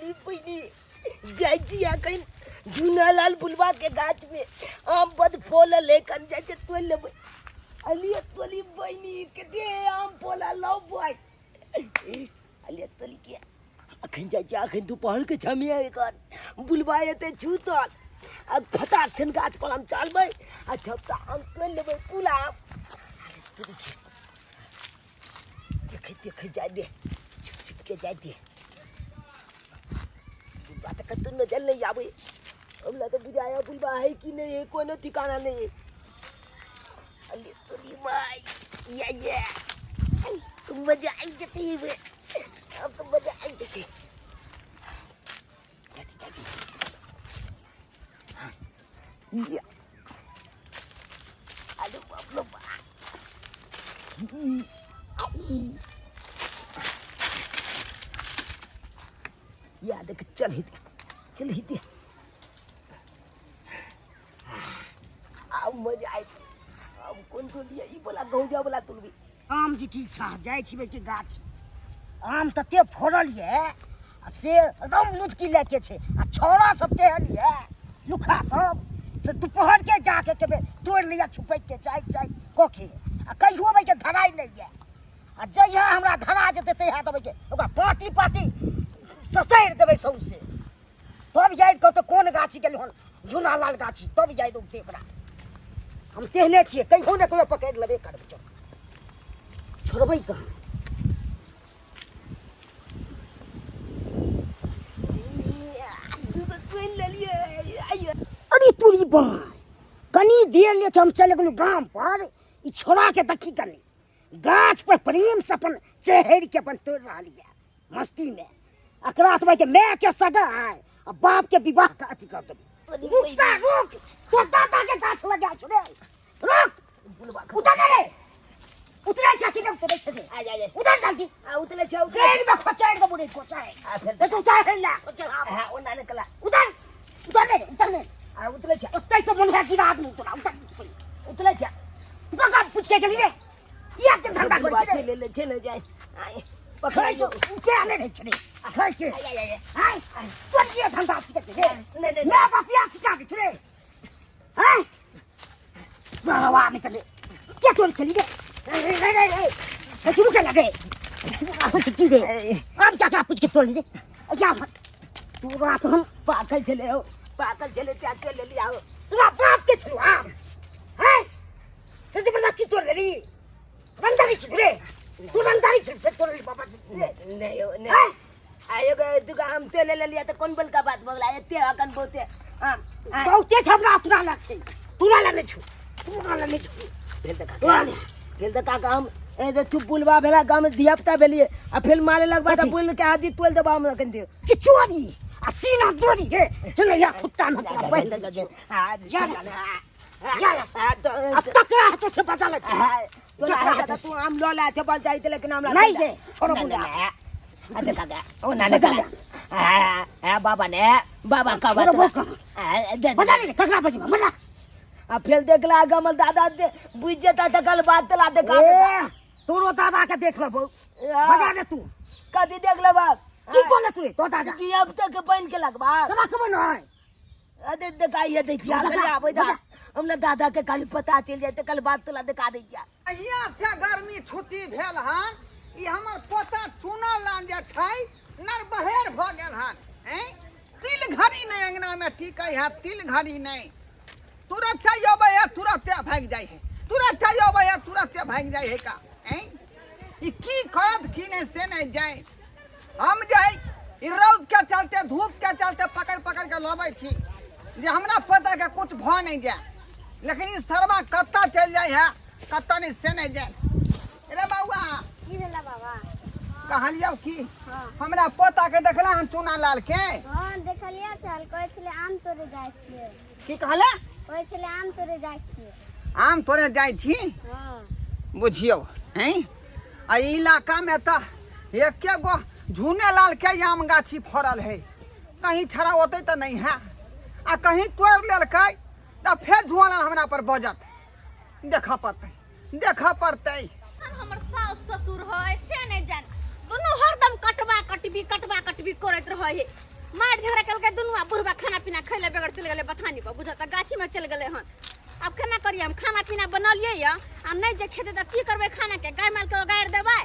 अली बहनी जाय छी अखन झूनालाल बुलवा के गाछ में आम बद फल लेकर जाय छै तोड़ लेबै। अलिया तोली बहनी के दे आम फल लाओ भाई। अलिया तोली के अखन जाय छी अखन दोपहर के छमिया एकर बुलवा एते छूतल आ फटाक छन गाछ पर हम चलबै आ छपटा आम तोड़ लेबै पूरा आम। देखे जाय दे छुप के जाय दे बात कतु नजर नहीं आवे। हमला तो बुझाया बुलवा है कि नहीं है कोनो ठिकाना नहीं है। अली तोरी भाई ये तुम मजा आई जती है अब तो मजा आई जती ये अरे बाप रे बाप या देख चल ही दे अब मजा आए। अब कौन तो लिया ई बोला गौजा बोला तुलबी आम जी की इच्छा जाय छिबै के गाछ आम तते फड़ल ये से एकदम लुटकी लेके छे आ छोरा सब केहन ये लुखा सब से दोपहर के जाके केबे तोड़ लिया छुपै के चाय कोखे आ कहियो बे के धराई नहीं ये आ जइहा हमरा धरा जेते तइहा देबै के ओकरा पाती ससैर देबै सौसे तब जाय तो कोन गाछी गेल हन झूनालाल गाछी तब जाय दो तेपरा हम तेहने छियै कहियो ने कहियो पकड़ लेबे करबै छोड़बै कहाँ। अरे पूरी बात कनी देर लेके हम चले गेलू गांव पर ई छोड़ा के देखी कनी गाछ पर प्रेम से अपन चढ़ के अपन तोड़ रहा है मस्ती में अकरात भाई के मैं के सगा है अब बाप के विवाह का अथी कर देबे। रुक तो दादा के गाछ लगा छोड़े रुक उतर रे उतरे छ कि उतरे छ आ जा उतर जल्दी आ उतले छ उतर में खोचाड़ दे बुढ़े खोचाड़ आ फिर देख उतर है ला हां ओ ना निकला उतर ले आ उतले छ उतै से मन है कि रात में उतले छ तो का पूछ के गेली रे ये के धंधा कर बात ले छ न जाय पकड़ जो ऊंचे आने रे छने खाई के हाय सोचिए धंधा सीख के नहीं मैं बापिया सिखा के छने हाय सावा निकले क्या तोड़ चली रे शुरू कर लगे आप चिट्ठी दे अब क्या पूछ के तोड़ ली क्या तू रात हम पागल चले त्या ले लिया तोरा बाप के छलु हम हैं से जबरदस्ती तोड़ ली रंदारी छिरे तू रंदारी छिर से तोड़ ली बाबा नहीं आयो गए दुका हम तेल ले लिया तो कौन बोल का बात बगला एते अकन बहुते हां बहुते हमरा अपना लग छै तोरा लग छु तोरा लग छु भेल त काका हम ए जे तू बुलवा भेला गाम में धियापता भेलिए आ फिर मारे लगबा त बुल के आदि तोल देबा हम कन दे कि चोरी आ सीना दोरी रे चल या कुत्ता न पहन दे या अब तकरा तो से बचा ले तू हम लोला छ बल जाई लेकिन हम नहीं दे छोड़ो बुला अरे काका ओ नाने का हां बाबा का बात दे बता ले तकरा बजी मना आ फिर देखला गमल दादा दे बुझ जता तकल बात तला दे का तोरो दादा के देख लेबो बजा दे तू कदी देख ले बाप की बोले तू तो दादा की अब तक बन के लगबा दादा कब न है अरे देखाइए देखिए आवे दा हमने दादा के कल पता चल जाए कल बात तला दिखा दे क्या अहिया से गर्मी छुट्टी भेल हन ई हमर पोता चूना लान जे छै नर बहेर भ गेल हन हैं तिल घड़ी नहीं अंगना में टिकै है तिल घड़ी नहीं तुरंत आबे है तुरंत भाग जाय है तुरंत आबे है तुरंत भाग जाय है का हैं ई की करत की नहीं से नहीं जाय हम जाय ई रौद के चलते धूप के चलते पकड़ के लाबै छी जे हमरा पता के कुछ भ नहीं जाय लेकिन ई सरवा कत्ता चल जाय है कत्ता नहीं से नहीं जाय रे बाबा की भेला बाबा कहलियो की हमरा पोता के देखला हन चूना लाल के हां देखलिया चल कहै छले आम तोड़े जाय छियै की कहले कहै छले आम तोड़े जाय छियै आम तोड़े जाय छी हां बुझियो हैं आ इलाका में त एके गो झूने लाल के आम गाछी फरल है कहीं छड़ा होते तो नहीं है आ कहीं तोड़ लेलकै त फिर झुआ लाल हमरा पर बजत देखा पड़तै हमर सास ससुर है से नहीं जान दोनों हरदम कटवा कटबी करैत रहे चल के दुनू बुढ़वा खाना पीना खैले बगैर चल गए बथानी पर बुझा गाछी में चल गए हन। अब केना करिए हम खाना पीना बनलिए या आ नहीं जे खेते त की करबे खाना के गाय माल के उगाड़ देबै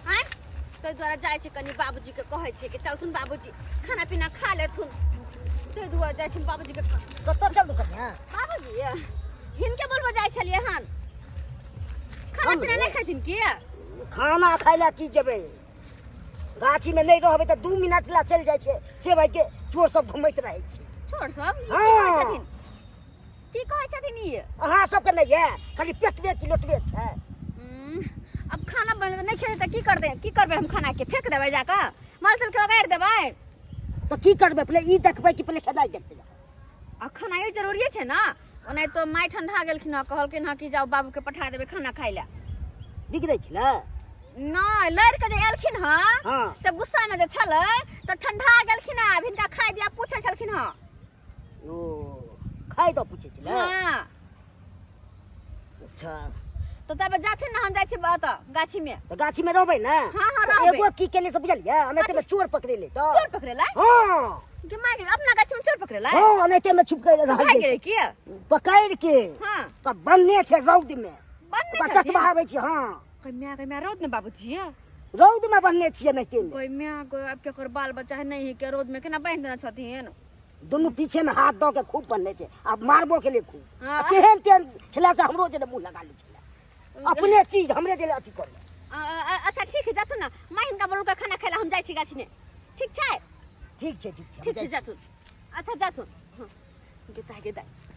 हैं। तै द्वारा जाय छै कनी बाबूजी के कहै छै कि चलथुन बाबूजी खाना पीना खा लेथुन। तै द्वारा जाय छै बाबूजी के कतऽ चल कन्या बाबूजी हिनके बोलबो जाय छलिए हन खाना पीना नहीं खैथिन की। खाना खाय ला की जेबै गाछी में नहीं रहबै त 2 मिनट ला चल जाय छै से भाई के चोर सब घुमैत रहै छै। छोड़ सब हाँ। की कहै छथिन ई अहाँ सबके नहीं है खाली पेटवे की लोटवे छै। अब खाना बन नहीं खेते त की करबे हम खाना के फेंक देबै जाके माल चल के उगाड़ देबै। तो की करबै पहले ई देखबै कि पहले खेदाई देखबै। आ खाना ये जरूरी छै ना ओने तो माय ठंडा गेलखिन ह कहलखिन ह कि जाओ बाबू के पठा देबै खाना खाय ला। बिगड़ै छै ना नहीं लड़ के जे एलखिन ह हाँ। से गुस्सा में जे छलै तो ठंडा गेलखिन ह हिनका खाय दिया पूछै छलखिन ह। ओ खाय तो पूछे छै ना। हां अच्छा तो तब जाथिन ना हम जाय छी बात गाछी में। तो गाछी में रहबै ना। हाँ, हाँ, तो रहबै। एगो की केने से बुझलियै अनैते में चोर पकड़े ले तो चोर पकड़ेला हां कि माय अपना गाछी में चोर पकड़ेला हां अनैते में छुप के रह भाग गेल गेलै की। पकड़ के हां तो बनने छै रौद में बनने ओकरा छथिन। चटबाबै छै। हां कम्या रौद ने बाबूजी रौद में बनने छियै अनैते में कम्या को अब केकर बाल बच्चा है नहीं है के रोड में केना बांध देना छथिन। दोनों पीछे में हाथ दो के खूब बनने छै अब मारबो के लिए खूब हाँ। केहन तेहन छला से हमरो जे मुंह लगा लै छला अपने चीज हमरे जे अथी कर ले। अच्छा ठीक है जाथुन ना माय हिनका बोलू के खाना खाइला हम जाय छी गाछी में ठीक छै। ठीक छै ठीक छै जाथुन अच्छा जाथुन गेता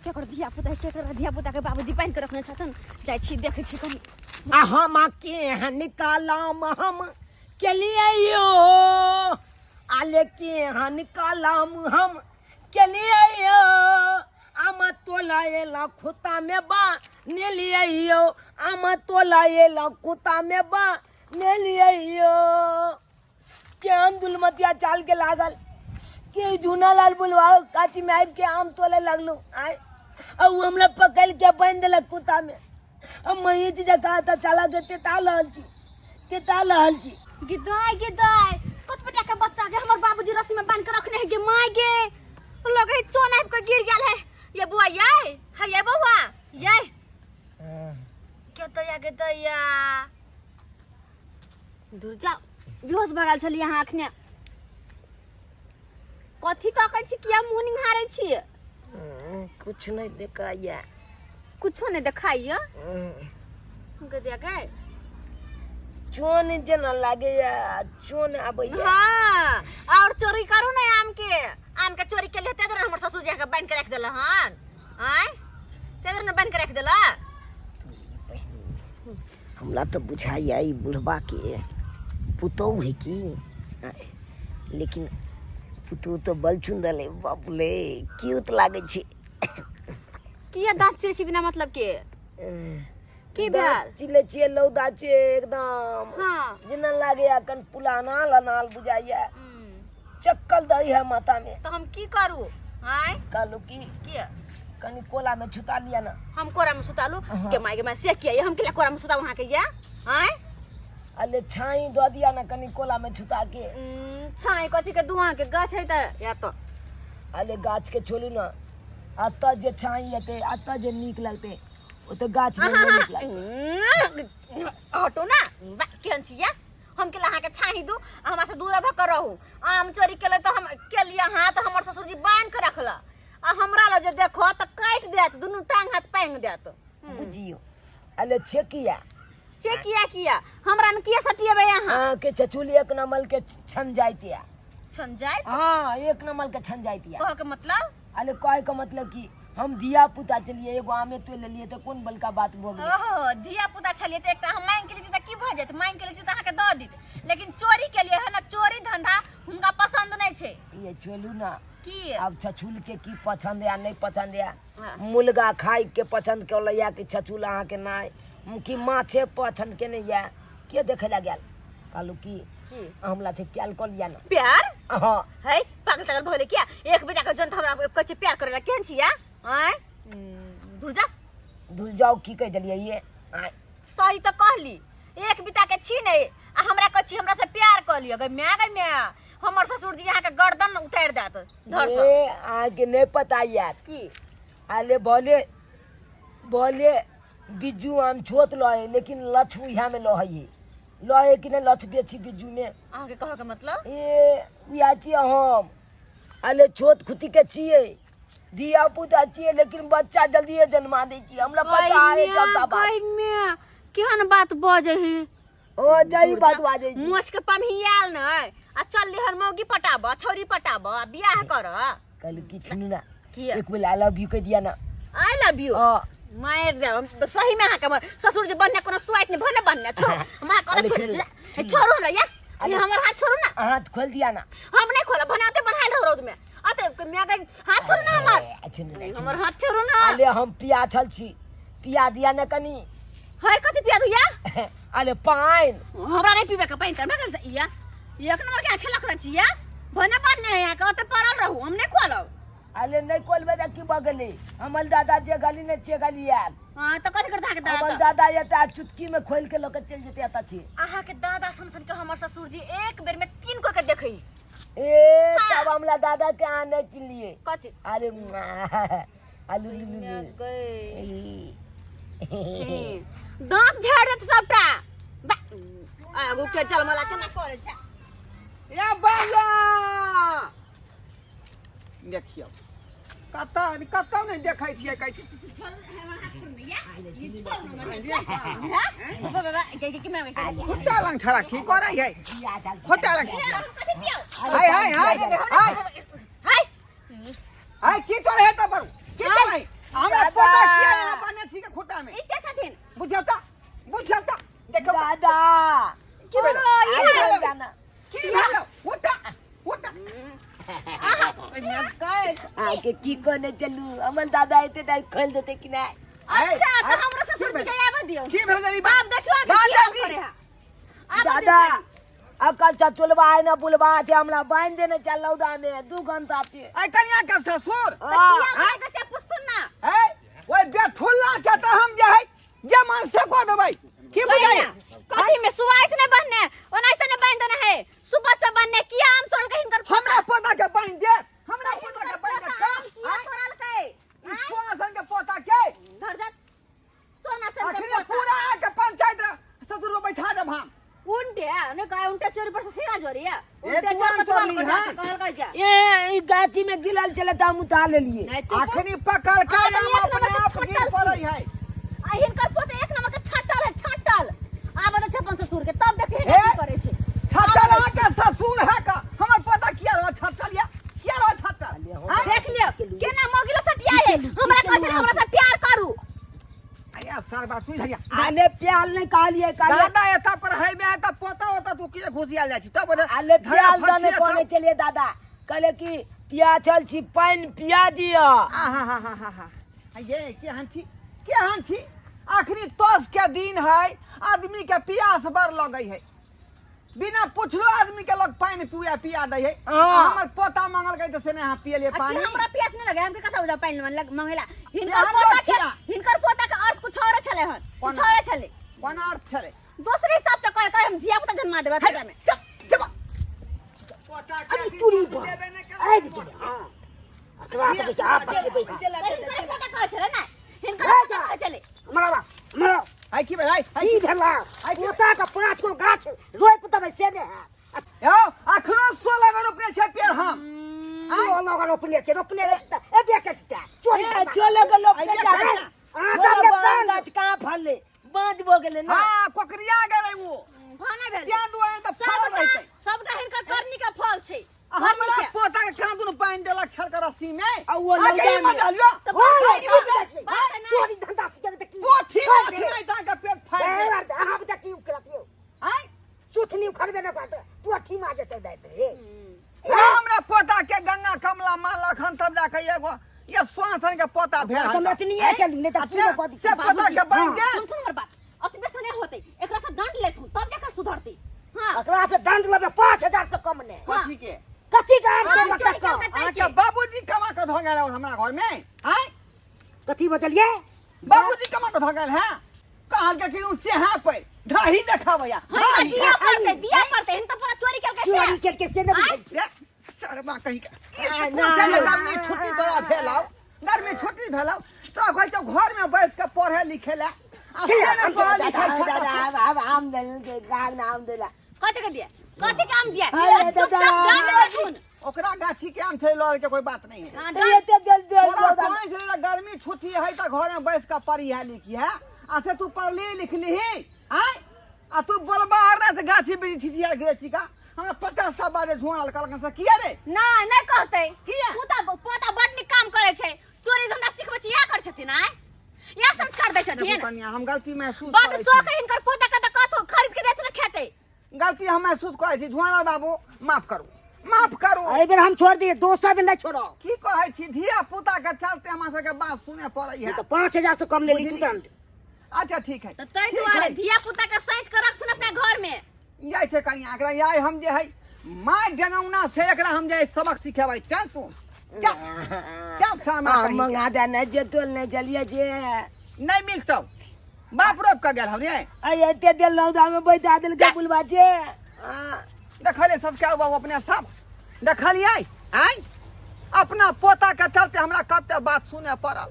केकर धिया पुता के बाबूजी बांध के रखने छथुन जाय छी देखै छी कनी। हम के निकालम हम के लिए यो आले के निकालम हम के लिए यो आम तोला एला खुता में बा ने लिए यो आम तोला एला खुता में बा ने लिए यो के दुलमतिया चाल के लागल के जूना लाल बुलवा काची में आइब के आम तोले लगलू आय अब हमरा पकड़ के बांध देलक कुत्ता में। अब मैं ये चीज कहा था चला के तेता लहल छी गिदाय कुछ बेटा के बच्चा के हमर बाबूजी रस्सी में बांध के रखने है गे माय गे लगे चोन आइब के गिर गेल है। ये बुआ ये है ये बुआ ये के तो या दूर जा बेहोश भगल छली यहाँ अखने कथी ताकै छी किया मुंह निहारै छी। कुछ नहीं देखाया कुछो नहीं देखाइया गदिया गए चोन जना लागे या चोन आबैया। हां और चोरी करू ना आम के चोरी के लेते हमर ससुर जी के बांध के रख देला हन आय तेरे ने बांध के रख देला। हमरा तो बुझाइया ई बुढ़वा के पुतौ है की लेकिन पुतौ तो बलचुन दले बाप ले क्यूट लागे छी। किया दांत चिरे छी बिना मतलब के की भेल चिले छिए लौदा छे एकदम हां जना लागे कन पुलाना लनाल बुझाइया चक्कर दई है माथा में। तो हम की करू आय कहलो की किया कनी कोला में छुता लिया ना हम कोरा में सुतालू के माय के मैं से किया हम के कोरा में सुता वहां के या आय अले छाई दो दिया ना कनी कोला में छुता के छाई कथी के दुआ के गाछ है त या तो अले गाछ के छोलू ना अत जे छाई हेते अत जे नीक लगते ओ तो गाछ में नहीं नीक लगते। हटो ना केन छिया हम के लहा के छाही दू हमरा से दूर भ कर रहू आम चोरी केले तो हम के लिया हां तो हमर ससुर जी बांध के रखला आ हमरा ल जे देखो त काट देत दुनु टांग हाथ पांग देत बुझियो अले छेकिया से किया हमरा में किया सटिएबे यहां हां के चचुली एक नंबर के छन जाइतिया छन जाय हां एक नंबर के छन जाइतिया कह के मतलब अले कहे का मतलब कि हम दिया पुता चलिए एगो आमे तो ले लिए तो कौन बलका बात भ गेल। ओहो धिया पुता छलिए त एकटा हम मांग के लिए त की भ जेत मांग के लिए त अहाँ के द दित लेकिन चोरी के लिए है ना चोरी धंधा हुनका पसंद नहीं छे। ये छोलू ना की अब छछुल के की पसंद या नहीं पसंद या हाँ। मुलगा खाई के पसंद के लैया कि छछुल अहाँ के नाय कि माछे पसंद के नहीं या के देखे ला गेल कहलू की हमला से प्यार कर लिया ना प्यार हां है पागल तगल भले क्या एक बेटा के जन हमरा कछ प्यार करेला केहन छिया आय दूर जा धुल जाओ की कह दलिए ये आय सही तो कहली एक बिता के छी नहीं आ हमरा कछि हमरा से प्यार कर लियो गे मैं हमर ससुर जी यहाँ के गर्दन उतार देत धर से ए आगे नहीं पता यार की आले बोले बोले बिज्जू आम छोत लहे लेकिन लछ यहाँ में लहे लहे कि नहीं लछ बेची बिज्जू में अहाँ के कहे के मतलब ए या छी हम आले छोट खुटी के छिए दिया पुता छिए लेकिन बच्चा जल्दी जन्मा दे छी हमरा पता है चलता बात कई में केहन बात बजे ही ओ जई बात बाजे छी मोच के पमहियाल न आ चल हर मौगी पटाब छौरी पटाब बियाह कर कल की छनु ना किया एक बेर आई लव यू कह दिया ना आई लव यू मार दे हम सही में अहाँ के ससुर जी बनने कोनो स्वाइट नहीं भने बनने छोड़ हमरा करे छोड़ छोड़ो हमरा या ये हमर हाथ छोड़ो ना हाथ खोल दिया ना हम नहीं खोला बनाते बनाइल हो रोड में अते मैं हाथ छोड़ो ना हमर हमर हाथ छोड़ो ना आले हम पिया छल छी पिया दिया ना कनी है कथि पिया दुया आले पाइन हमरा नहीं पीबे के पाइन कर मैं कर या एक नंबर के खेला कर छिया भने बनने है के ओते पड़ल रहू हम नहीं खोलो आले नहीं खोलबे त की बगले हमर दादा जे गली ने चे गली यार हां तो कथि कर दाके हमर दादा दादा ये ता चुटकी में खोल के लोग चल जेते आता छी आहा के दादा सन सन के हमर ससुर जी एक बेर में 3 को के देखई ए तब हमला दादा के आ नहीं चिल्लिए कथि अरे आलू दांत झाड़ देत सबटा आगू के चल मला केना करे छै ए बाला देखियो कता कता नहीं देखै छियै कहै छी छोड़ हमर हाथ छोड़ भैया ई छोड़ हमर बाबा के मैं खुट्टा लंग छरा की करे है खुट्टा लंग कथि पियो हाय हाय हाय हाय हाय हाय की करे है त बरू की करे हमरा पता किया यहाँ बने छी के खुट्टा में इते छथिन बुझता देखो दादा की भेलो ये जाना की भेलो उठा उठा आके की कोने चलू हमर दादा एते दाई खोल देते कि नहीं अच्छा तो हमरा ससुर जी के आबे दियो की भेल रे बाप देखियो के करे है दादा अकल चचुलवा है ना बुलवा थे हमरा बांध देने चल लौदा में 2 घंटा पे आई कन्या का ससुर हां कैसे पुछतुन ना है ओए बेठुल्ला के त हम जे है जे मन से को देबै की बुझाई कथि में सुवाइत नहीं बनने ओनाइते नहीं बांध देना है सुबह से बनने किया हम सोल के हिनकर हमरा पता के बांध दे हमरा पता के बांध दे किया सोरल के ई सोना के पता के धर जा सोना से अखने पूरा के पंचायत ससुर को बैठा दे हम उनटे ने का उनटे चोरी पर से सिरा जोरी है ए, उनटे तू चोर तो को ली, हाँ? कहल का जा ए गाची में गिलल चले त हम उतार ले लिए नहीं चुप अखनी पकड़ के आ, तो हम एक अपने नंबर आप के गिर छटल पड़ई है आ हिनकर पोते एक नंबर के छटल है छटल आब त छपन ससुर के तब देखे ए, की करे छै छटल आ के ससुर है का हमर पता किया रह छटल या किया रह छटल हां देख लियो केना मोगिलो सटिया है हमरा कहै हमरा से प्यार करू आया सर बात सुन भैया आले प्याल नहीं कहलिए दादा एता पर है में त पता होता तू के घुसिया जाय छी तब आले प्याल जाने कोने चले दादा कहले कि पिया चल छी पानी पिया दिया ये के हंची आखिरी तोस के दिन है आदमी के प्यास बर लगे है बिना पूछलो आदमी के लोग पानी पिया दे है हमर पोता मांगल गई तो से ने पिए लिए पानी हमरा प्यास नहीं लगे हमके कैसे हो जा पानी मांगेला केहन हिनकर पोता के अर्थ कुछ और छले हन कुछ और छले कोन अर्थ छले दूसरे हिसाब से कहे हम जिया पुता जन्मा देबे तेरा में पोता अरे के तुरी बा देबे ने आई दे हां अकरा के आप के पैसा हिनकर पोता कहे छले ना हिनकर पोता कहे छले हमरा आई की भाई ई धला पोता का 5 को गाछ रोय पुता में से ने है यो अखनो 16 में रोपने छे पेड़ हम सो लोग रोपले ए बेकटा चोरी चले के लोग बेटा आ सब के गाछ कहां फलले बांध बो गेले ना हां कोकरिया गेलै वो भाने भेल क्या दुआ त फल रहते सबका हिनकर करनी का फल छै हमरा पोता के खान दुनु पानी देलक छल के रस्सी में आ वो लौटा में मजलियो चोरी धंधा से के की पोठी नहीं ता के पेट फाड़ दे अहाँ बता की करतियो हैं सुथनी खड़बे न करते पोठी मा जते दैते हे हमरा पोता के गंगा कमला मालक हम तब जाके एगो ये स्वासन के पोता भेल हम इतनी है चली नहीं त की को दी से पोता के बन दे सुन हमर बात अतबे सने होते एकरा से दंड लेथु तब जाकर सुधरती हां अकरा से दंड लेबे 5000 से कम ने पोठी के कथी का आम के मत का आके बाबूजी कमा के धो गेल हमरा घर में हैं कथी बतलिए बाबूजी कमा के धो गेल हैं कहल के कि से है पे ढाही देखावया हां तो दिया पड़ते इन तो पूरा चोरी करके चोरी करके से न बुझै शर्मा कहीं का ना, गर्मी छुट्टी तो भेलाओ गर्मी छुट्टी भेलाओ तो कहै छ घर में बैठ के पढ़े लिखे ला आम दल के गाग नाम देला कथि के दिया कथि काम दिया अरे दादा ओकरा गाछी के आम छै लड़ के कोई बात नहीं है एते दल तोरा कोई से गर्मी छुट्टी है त घर में बैठ के पढ़ी है लिखी है आ से तू पढ़ली लिखली है आ तू बोलबार ना से गाछी बिरी छिटिया गिरे छी का हमरा 50 सा बाजे झोनल कलकन से किया रे नहीं कहते किया पोता बड़ निक काम करे छै चोरी धंधा सिखबै छी या कर छथिन आय या संस्कार दै छथिन कन्या हम गलती महसूस बड़ शौक है इनकर पोता के त कथो खरीद के देत न खेते गलती हम महसूस करे छी झोनल बाबू माफ करू एहि बेर हम छोड़ दिए दोसर बेर नहीं छोड़ो की कहै छी धिया पुता के चलते हमरा सबके बात सुने पड़ै है तो 5000 से कम ले ली तुरंत अच्छा ठीक है तो तै दुआरे धिया पुता के सैत के रखथुन अपना घर में जाय छै कन्या एकरा याय हम जे है माय जनौना से एकरा हम जे सबक सिखेबै चल तू चल सामा कहीं मंगा दे नहीं जे तोल नहीं चलिए जे नहीं मिलतौ बाप रोप का गेल हम रे अरे एते दिल लौदा में बैठा दिल के बुलवा जे देखले सब क्या बाबू अपने सब देखलिए आय अपना पोता के चलते हमरा कते बात सुने पड़ल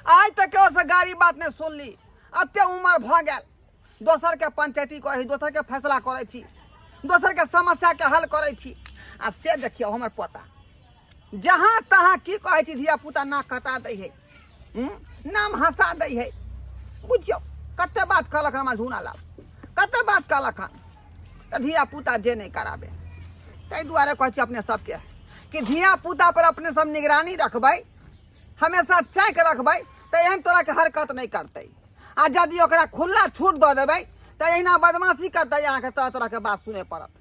आज तक से गाड़ी बात नहीं सुनली अत्ते उम्र भ गेल दोसर के पंचायती करै दोसर के फैसला करै छी दोसर के समस्या के हल करै छी आ से देखियो हमर पोता जहां तहां की कहै छी धिया पुता ना कटा दै है नाम हंसा दै है बुझियो कते बात कहलक हमरा झूना लाभ कते बात कहलक तो धिया पुता जे नहीं कराबे ताहि दुआरे कहै छी अपने सबके कि धिया पुता पर अपने सब निगरानी रखबै हमेशा चेक रखबै तो एहन तरह के हरकत नहीं करते आ यदि ओकरा खुला छूट दऽ देबै तो अहिना बदमाशी करते अहाँके तरह तरह के बात सुने पड़त